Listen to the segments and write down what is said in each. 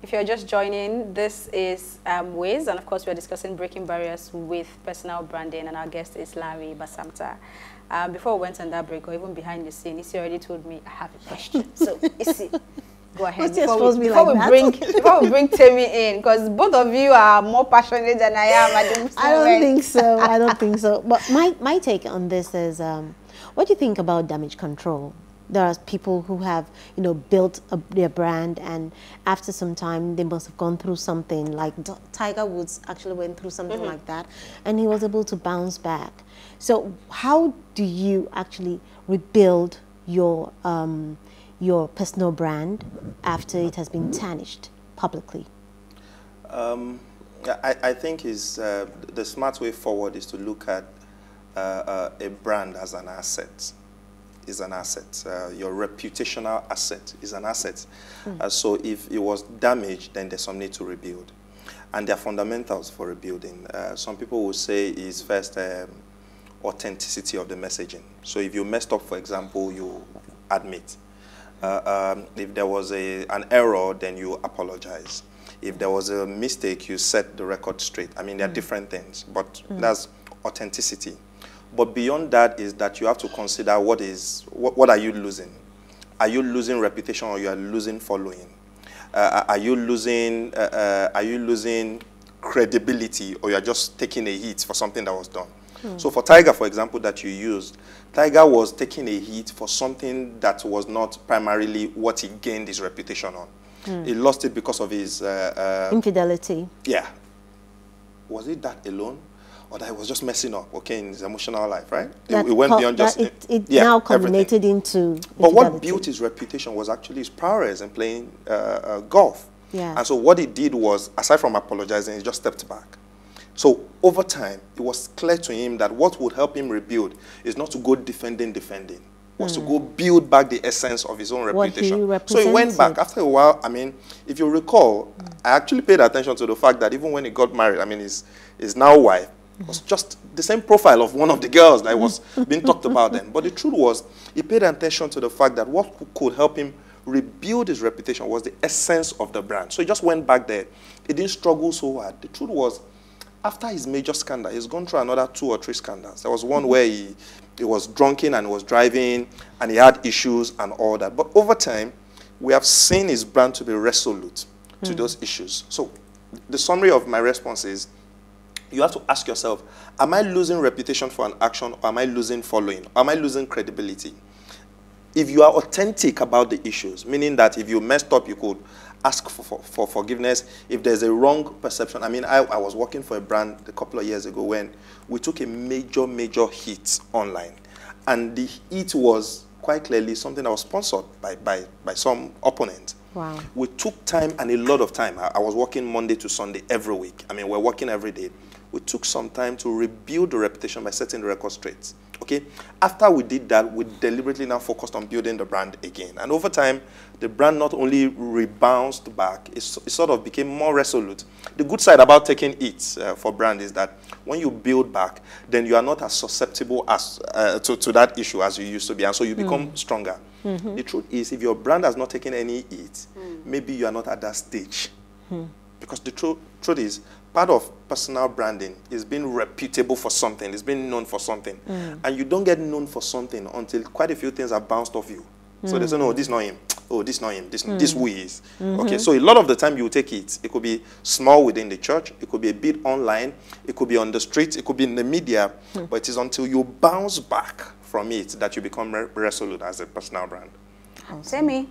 If you're just joining, this is Wiz, and of course we're discussing breaking barriers with personal branding, and our guest is Lanre Basamta. Before we went on that break, or even behind the scene, Issy already told me I have a question. So Issy, go ahead. Before we bring Temi in, because both of you are more passionate than I am. I don't think so. I don't think so. But my take on this is, what do you think about damage control? There are people who have, built their brand, and after some time, they must have gone through something. Like Tiger Woods actually went through something like that, and he was able to bounce back. So, how do you actually rebuild your personal brand after it has been tarnished publicly? I think the smart way forward is to look at a brand as an asset. Is an asset. Your reputational asset is an asset. So if it was damaged, then there's some need to rebuild. And there are fundamentals for rebuilding. Some people will say is first authenticity of the messaging. So if you messed up, for example, you admit. If there was an error, then you apologize. If there was a mistake, you set the record straight. I mean, there are different things, but that's authenticity. But beyond that is that you have to consider what are you losing? Are you losing reputation, or you are losing following? Are you losing credibility, or you are just taking a hit for something that was done? So for Tiger, for example, that you used, Tiger was taking a hit for something that was not primarily what he gained his reputation on. He lost it because of his infidelity. Yeah. Was it that alone? Or that he was just messing up, okay, in his emotional life, right? It went beyond just... It now culminated into... But what built his reputation was actually his prowess in playing golf. Yeah. And so what he did was, aside from apologizing, he just stepped back. So over time, it was clear to him that what would help him rebuild is not to go defending, was to go build back the essence of his own reputation. So he went back. After a while, I mean, if you recall, I actually paid attention to the fact that even when he got married, I mean, his now wife, was just the same profile of one of the girls that was being talked about then. But the truth was, he paid attention to the fact that what could help him rebuild his reputation was the essence of the brand. So he just went back there. He didn't struggle so hard. The truth was, after his major scandal, he's gone through another 2 or 3 scandals. There was one where he was drunken and was driving, and he had issues and all that. But over time, we have seen his brand to be resolute to those issues. So the summary of my response is, you have to ask yourself, am I losing reputation for an action, or am I losing following? Or am I losing credibility? If you are authentic about the issues, meaning that if you messed up, you could ask for forgiveness. If there's a wrong perception, I mean, I was working for a brand a couple of years ago when we took a major hit online. And the hit was quite clearly something that was sponsored by some opponent. Wow. We took time, and a lot of time. I was working Monday to Sunday every week. I mean, we're working every day. We took some time to rebuild the reputation by setting the record straight. Okay? After we did that, we deliberately now focused on building the brand again. And over time, the brand not only rebounded back, it sort of became more resolute. The good side about taking it for brand is that when you build back, then you are not as susceptible as to that issue as you used to be. And so you become stronger. The truth is, if your brand has not taken any hit, maybe you are not at that stage. Because the truth is, part of personal branding is being reputable for something, is being known for something. And you don't get known for something until quite a few things are bounced off you. So they say, no, this is not him. Oh, this is not him. This who he is. Okay, so a lot of the time you take it. It could be small within the church. It could be a bit online. It could be on the streets. It could be in the media. But it is until you bounce back from it that you become resolute as a personal brand. Temi.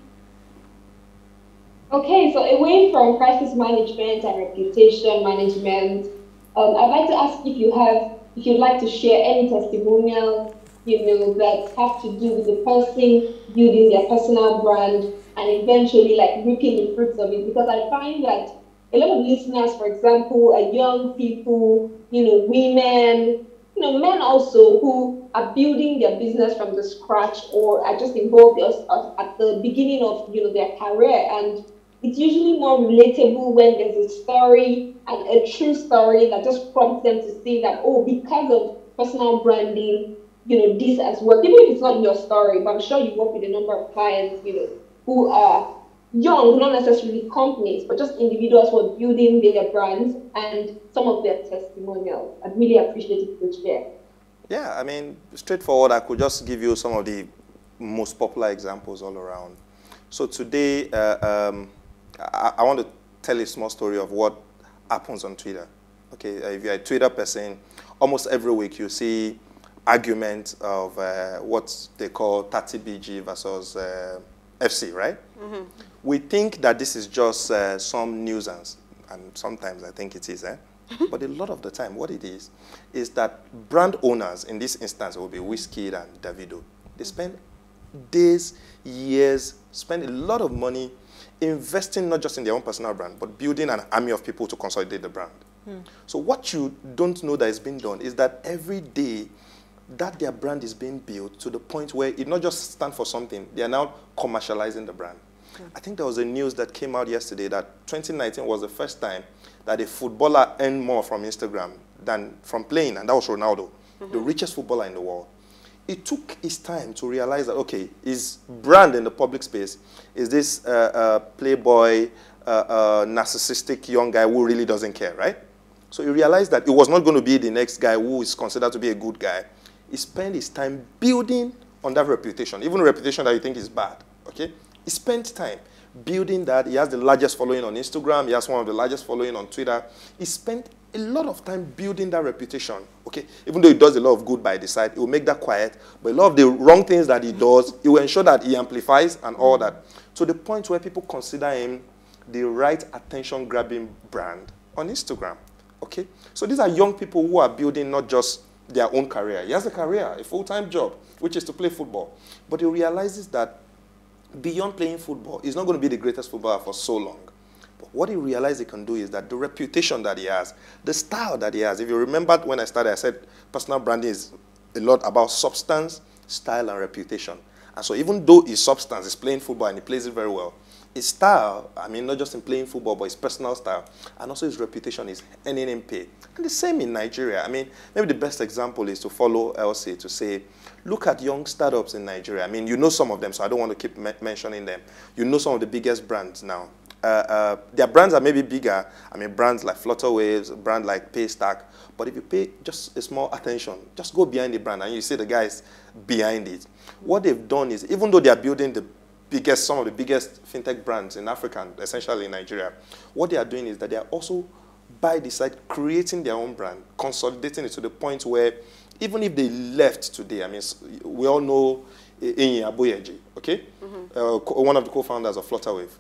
Okay, so away from crisis management and reputation management, I'd like to ask if you'd like to share any testimonials, that have to do with the person building their personal brand and eventually like reaping the fruits of it. Because I find that a lot of listeners, for example, are young people, women, men also who are building their business from the scratch or are just involved at the beginning of their career, and it's usually more relatable when there's a story and a true story that just prompts them to see that, oh, because of personal branding, this has worked. Even if it's not your story, but I'm sure you work with a number of clients, who are young, not necessarily companies, but just individuals who are building their brands and some of their testimonials. I'd really appreciate if you could share. Yeah, I mean, straightforward, I could just give you some of the most popular examples all around. So today, I want to tell a small story of what happens on Twitter. Okay, if you're a Twitter person, almost every week you see arguments of what they call 30BG versus FC, right? Mm-hmm. We think that this is just some nuisance, and sometimes I think it is, but a lot of the time, what it is that brand owners, in this instance, it will be Wizkid and Davido, they spend days, years, spend a lot of money investing not just in their own personal brand, but building an army of people to consolidate the brand. So what you don't know that is being done is that every day that their brand is being built to the point where it not just stands for something, they are now commercializing the brand. I think there was a news that came out yesterday that 2019 was the first time that a footballer earned more from Instagram than from playing, and that was Ronaldo, the richest footballer in the world. It took his time to realize that, okay, his brand in the public space is this playboy, narcissistic young guy who really doesn't care, right? So he realized that it was not going to be the next guy who is considered to be a good guy. He spent his time building on that reputation, even a reputation that you think is bad, okay? He spent time building that. He has the largest following on Instagram. He has one of the largest following on Twitter. He spent a lot of time building that reputation, okay? Even though he does a lot of good by the side, he will make that quiet. But a lot of the wrong things that he does, he will ensure that he amplifies and all that. To the point where people consider him the right attention-grabbing brand on Instagram, okay? So these are young people who are building not just their own career. He has a career, a full-time job, which is to play football. But he realizes that beyond playing football, he's not going to be the greatest footballer for so long. But what he realized he can do is that the reputation that he has, the style that he has. If you remember when I started, I said personal branding is a lot about substance, style, and reputation. And so even though his substance is playing football and he plays it very well, his style, I mean, not just in playing football, but his personal style, and also his reputation is earning him pay. And the same in Nigeria. I mean, maybe the best example is to follow Elsie to say, look at young startups in Nigeria. I mean, you know some of them, so I don't want to keep mentioning them. You know some of the biggest brands now. Their brands are maybe bigger. I mean, brands like Flutterwaves, a brand like Paystack. But if you pay just a small attention, just go behind the brand and you see the guys behind it. What they've done is, even though they are building some of the biggest fintech brands in Africa, and essentially in Nigeria, what they are doing is that they are also, by the side, creating their own brand, consolidating it to the point where even if they left today, I mean, we all know Enyi Aboyeji, okay? One of the co-founders of Flutterwave.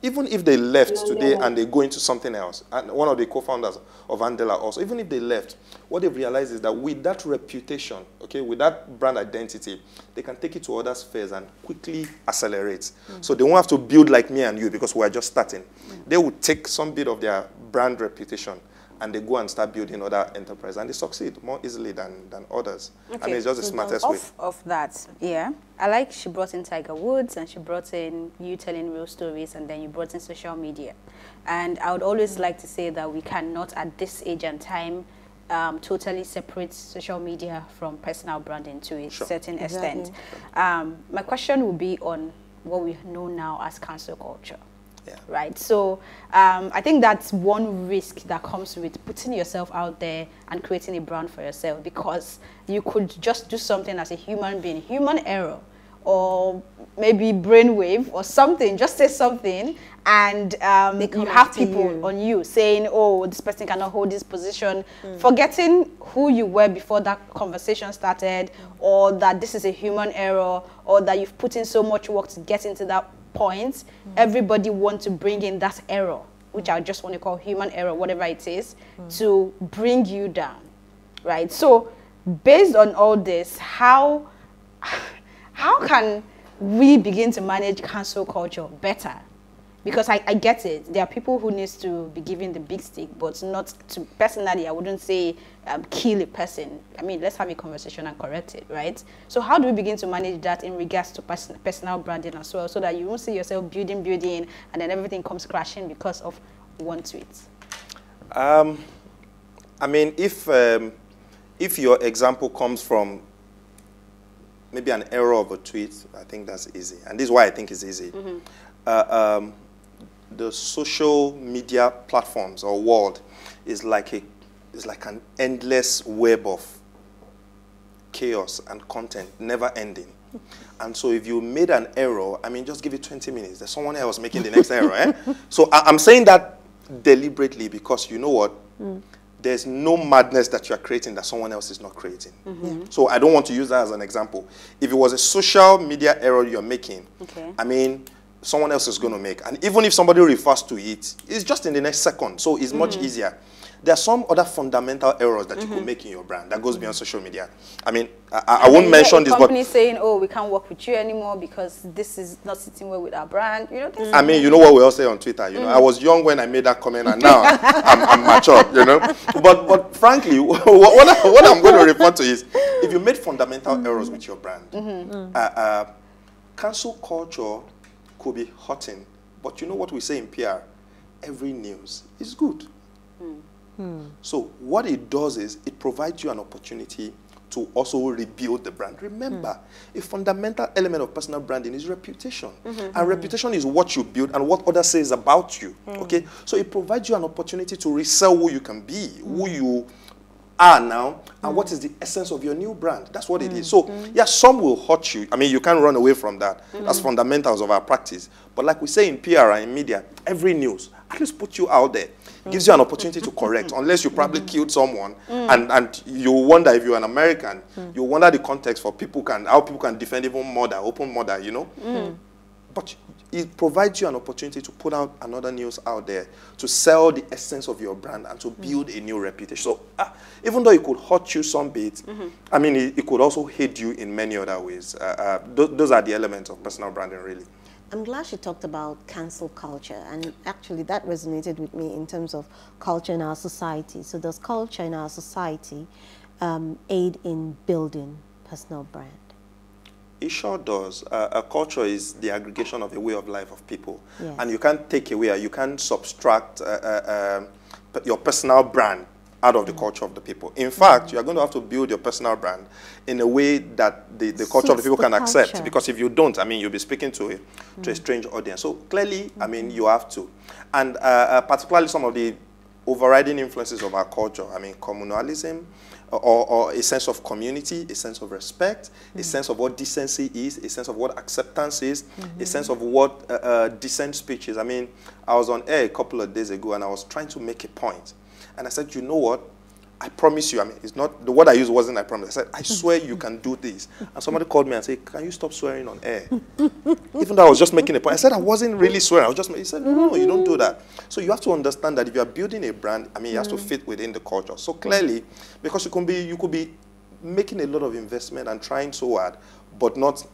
Even if they left today and they go into something else, and one of the co-founders of Andela also, even if they left, what they've realized is that with that reputation, okay, with that brand identity, they can take it to other spheres and quickly accelerate. So they won't have to build like me and you because we're just starting. They will take some bit of their brand reputation and they go and start building other enterprises, and they succeed more easily than others. Okay. I mean, it's just the smartest way. Of that, yeah. I like she brought in Tiger Woods, and she brought in you telling real stories, and then you brought in social media. And I would always like to say that we cannot, at this age and time, totally separate social media from personal branding to a certain extent. My question will be on what we know now as cancel culture. Yeah. Right. So I think that's one risk that comes with putting yourself out there and creating a brand for yourself, because you could just do something as a human being, human error, or maybe brainwave or something, just say something, and you have people on you saying, oh, this person cannot hold this position, forgetting who you were before that conversation started, or that this is a human error, or that you've put in so much work to get into that point. Everybody wants to bring in that error, which I just want to call human error, whatever it is, to bring you down, right? So based on all this, how can we begin to manage cancel culture better? Because I get it. There are people who need to be given the big stick, but not to, personally, I wouldn't say kill a person. I mean, let's have a conversation and correct it, right? So how do we begin to manage that in regards to personal branding as well, so that you won't see yourself building, and then everything comes crashing because of one tweet? I mean, if your example comes from maybe an error of a tweet, I think that's easy. And this is why I think it's easy. the social media platforms or world is like an endless web of chaos and content, never ending. And so if you made an error, I mean, just give it 20 minutes. There's someone else making the next error. Eh? So I'm saying that deliberately because you know what? There's no madness that you are creating that someone else is not creating. So I don't want to use that as an example. If it was a social media error you're making, I mean, someone else is going to make. And even if somebody refers to it, it's just in the next second. So it's much easier. There are some other fundamental errors that you could make in your brand that goes beyond social media. I mean, I won't mention this, but company saying, "Oh, we can't work with you anymore because this is not sitting well with our brand." You know, I mean, you know what we all say on Twitter. You know, I was young when I made that comment, and now I'm matured. You know, but frankly, what I'm going to refer to is if you made fundamental errors with your brand, cancel culture could be hurting. But you know what we say in PR? Every news is good. So what it does is it provides you an opportunity to also rebuild the brand. Remember, a fundamental element of personal branding is reputation. And reputation is what you build and what others say about you. Okay? So it provides you an opportunity to resell who you can be, who you are now, and what is the essence of your new brand. That's what it is. So, yeah, some will hurt you. I mean, you can't run away from that. That's fundamentals of our practice. But like we say in PR and in media, every news at least put you out there. Gives you an opportunity to correct, unless you probably killed someone, and you wonder if you're an American, you wonder the context for how people can defend even murder, open murder, you know. But it provides you an opportunity to put out another news out there, to sell the essence of your brand and to build a new reputation. So even though it could hurt you some bit, I mean, it could also aid you in many other ways. Those are the elements of personal branding, really. I'm glad she talked about cancel culture, and actually that resonated with me in terms of culture in our society. So does culture in our society aid in building personal brand? It sure does. A culture is the aggregation of a way of life of people. Yes. And you can't take away, you can't subtract your personal brand out of the culture of the people. In fact, you are going to have to build your personal brand in a way that the culture of the people can accept. Because if you don't, I mean, you'll be speaking to a strange audience. So clearly, I mean, you have to. And particularly some of the overriding influences of our culture, I mean, communalism, or a sense of community, a sense of respect, a sense of what decency is, a sense of what acceptance is, a sense of what decent speech is. I mean, I was on air a couple of days ago and I was trying to make a point. And I said, you know what? I promise you, I mean, it's not, the word I used wasn't I promise. I said, I swear you can do this. And somebody called me and said, can you stop swearing on air? Even though I was just making a point. I said, I wasn't really swearing. I was just, he said, no, you don't do that. So you have to understand that if you are building a brand, I mean, it has to fit within the culture. So clearly, because you could be making a lot of investment and trying so hard, but not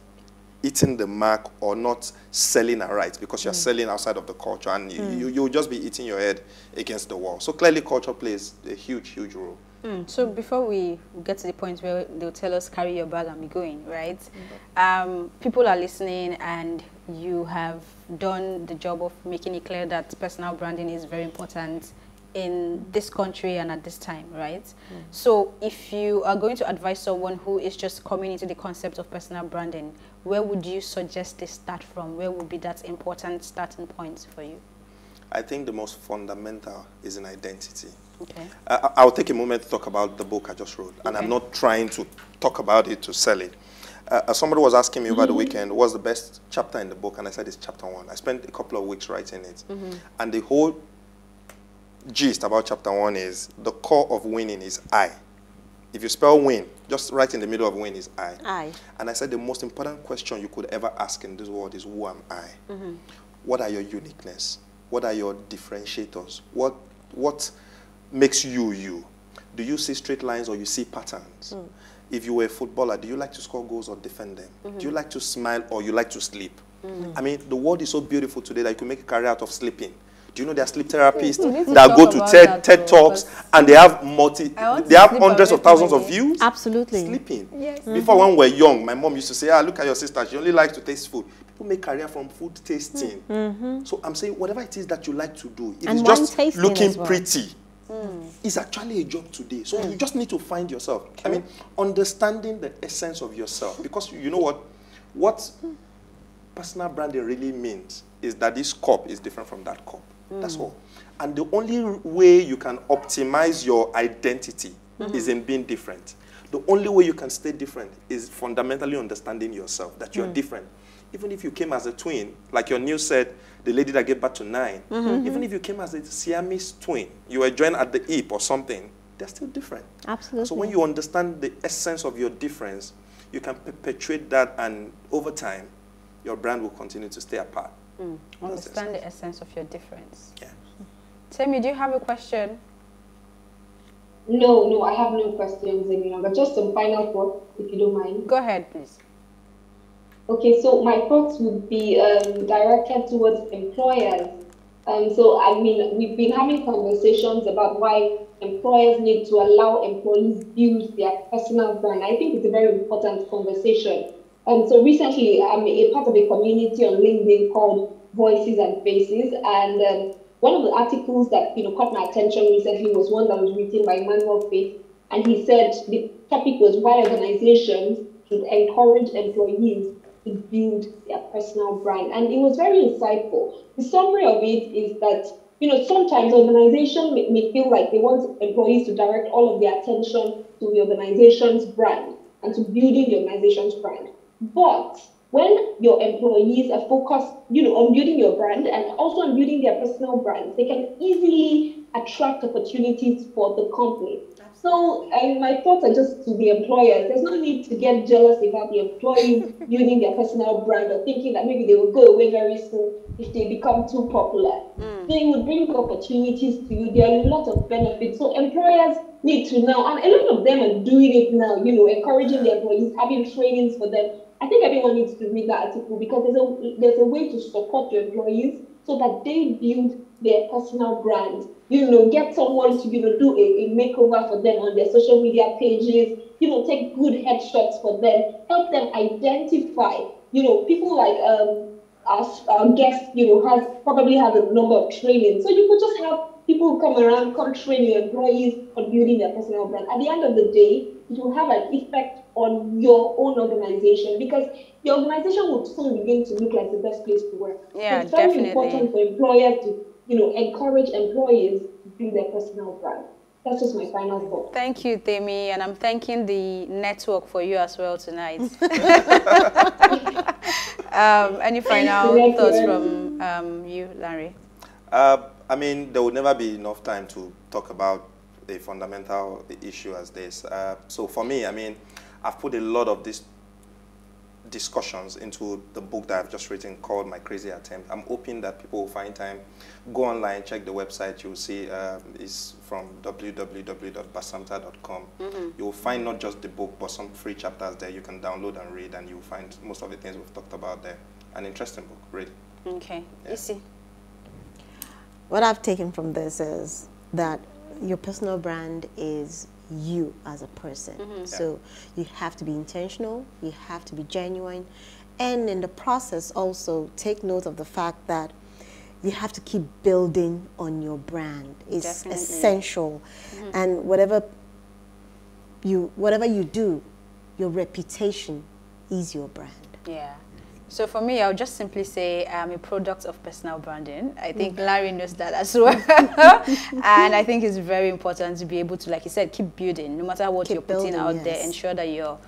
hitting the mark or not selling right because you're selling outside of the culture, and you'll just be hitting your head against the wall. So clearly culture plays a huge, huge role. So before we get to the point where they'll tell us carry your bag and be going, right? People are listening and you have done the job of making it clear that personal branding is very important in this country and at this time, right? So if you are going to advise someone who is just coming into the concept of personal branding, where would you suggest they start from? Where would be that important starting point for you? I think the most fundamental is an identity. Okay. I'll take a moment to talk about the book I just wrote, and I'm not trying to talk about it to sell it. Somebody was asking me over the weekend, what's the best chapter in the book? And I said, it's chapter 1. I spent a couple of weeks writing it. And the whole gist about chapter 1 is the core of winning is I. If you spell win, just right in the middle of win is I. And I said the most important question you could ever ask in this world is, who am I? What are your uniqueness? What are your differentiators? What makes you you? Do you see straight lines or you see patterns? If you were a footballer, do you like to score goals or defend them? Do you like to smile or you like to sleep? I mean, the world is so beautiful today that you can make a career out of sleeping. Do you know there are sleep therapists that go to TED Talks and they have hundreds of thousands of views? Absolutely. Sleeping. Yes. Before when we were young, my mom used to say, look at your sister, she only likes to taste food. People make career from food tasting. So I'm saying whatever it is that you like to do, it is just looking pretty. It's actually a job today. So you just need to find yourself. I mean, understanding the essence of yourself. Because you know what personal branding really means is that this cup is different from that cup. That's all. And the only way you can optimize your identity is in being different. The only way you can stay different is fundamentally understanding yourself, that you're different. Even if you came as a twin, like your news said, the lady that gave birth to 9, even if you came as a Siamese twin, you were joined at the hip or something, they're still different. Absolutely. So when you understand the essence of your difference, you can perpetuate that, and over time, your brand will continue to stay apart. Understand the essence of your difference. Yeah. Temi, do you have a question? No, I have no questions any longer. Just some final thoughts, if you don't mind. Go ahead, please. Okay, so my thoughts would be directed towards employers. So, I mean, we've been having conversations about why employers need to allow employees build their personal brand. I think it's a very important conversation. So recently, I'm a part of a community on LinkedIn called Voices and Faces, and one of the articles that caught my attention recently was one that was written by Emmanuel Faith, and he said the topic was why organizations should encourage employees to build their personal brand, and it was very insightful. The summary of it is that sometimes organizations may feel like they want employees to direct all of their attention to the organization's brand and to building the organization's brand. But when your employees are focused, on building your brand and also on building their personal brands, they can easily attract opportunities for the company. So my thoughts are just to the employers. There's no need to get jealous about the employees building their personal brand or thinking that maybe they will go away very soon if they become too popular. They would bring opportunities to you. There are a lot of benefits. So employers need to know, and a lot of them are doing it now, encouraging their employees, having trainings for them. I think everyone needs to read that article because there's a way to support your employees so that they build their personal brand. Get someone to do a makeover for them on their social media pages. Take good headshots for them. Help them identify. People like our guest. Probably has a number of trainings. So you could just have people come around, come train your employees on building their personal brand. At the end of the day, it will have an effect on your own organization because your organization will soon begin to look like the best place to work. Yeah, so it's very definitely important for employers to, encourage employees to build their personal brand. That's just my final thought. Thank you, Temi, and I'm thanking the network for you as well tonight. Any final thoughts from you, Lanre? I mean, there would never be enough time to talk about a fundamental issue as this. So for me, I mean, I've put a lot of these discussions into the book that I've just written called My Crazy Attempt. I'm hoping that people will find time, go online, check the website. You'll see it's from www.basamta.com. You'll find not just the book, but some free chapters there you can download and read, and you'll find most of the things we've talked about there. An interesting book, really. Okay. Yeah. Issy. What I've taken from this is that your personal brand is you as a person. So you have to be intentional, you have to be genuine, and in the process also take note of the fact that you have to keep building on your brand. It's Definitely essential. And whatever you do, your reputation is your brand. Yeah. So for me, I'll just simply say I'm a product of personal branding. I think Larry knows that as well. And I think it's very important to be able to, like you said, keep building. No matter what you're putting out there, ensure that you're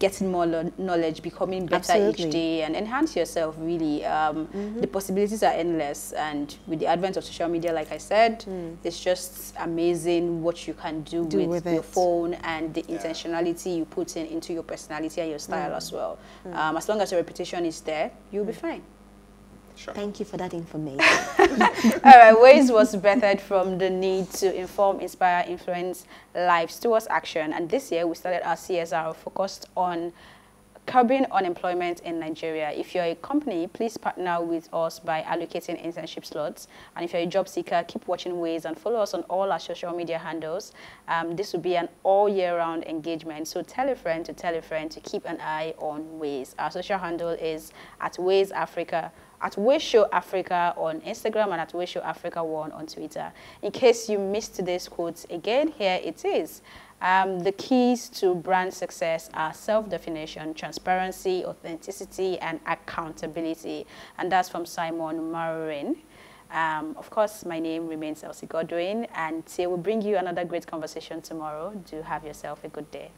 getting more knowledge, becoming better each day, and enhance yourself, really. The possibilities are endless. And with the advent of social media, like I said, it's just amazing what you can do with your phone and the intentionality you put into your personality and your style as well. As long as your reputation is there, you'll be fine. Sure. Thank you for that information. All right, Ways was birthed from the need to inform, inspire, influence lives towards action. And this year, we started our CSR focused on curbing unemployment in Nigeria. If you're a company, please partner with us by allocating internship slots. And if you're a job seeker, keep watching Ways and follow us on all our social media handles. This will be an all-year-round engagement. So tell a friend to keep an eye on Ways. Our social handle is @WaysAfrica. At Ways Show Africa on Instagram and at Ways Show Africa 1 on Twitter. In case you missed today's quote, again, here it is. The keys to brand success are self-definition, transparency, authenticity, and accountability. And that's from Simon Marin. Of course, my name remains Elsie Godwin, and we'll bring you another great conversation tomorrow. Do have yourself a good day.